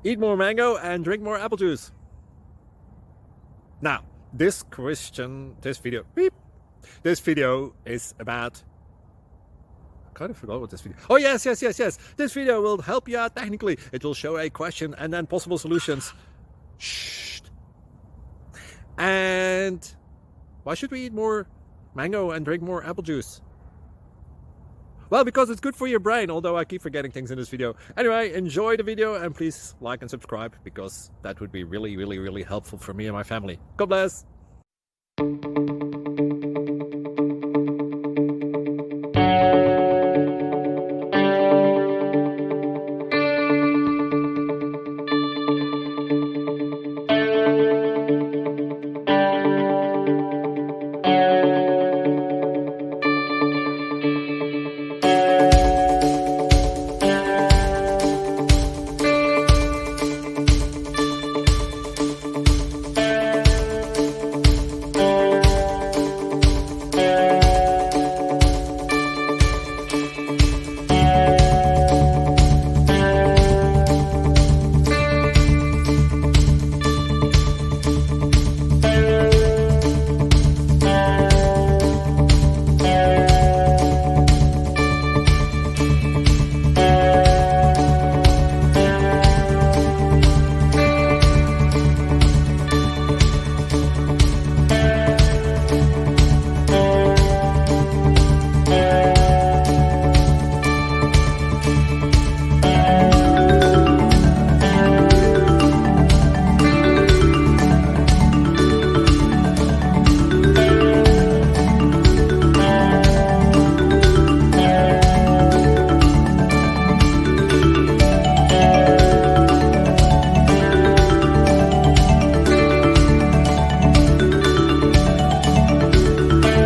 Eat more mango and drink more apple juice. Now, this video is about... I kind of forgot what this video... Oh, yes. This video will help you out technically. It will show a question and then possible solutions. Shh. And why should we eat more mango and drink more apple juice? Well, because it's good for your brain, although I keep forgetting things in this video. Anyway, enjoy the video and please like and subscribe, because that would be really helpful for me and my family. God bless!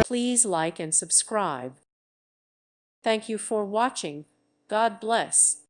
Please like and subscribe. Thank you for watching. God bless.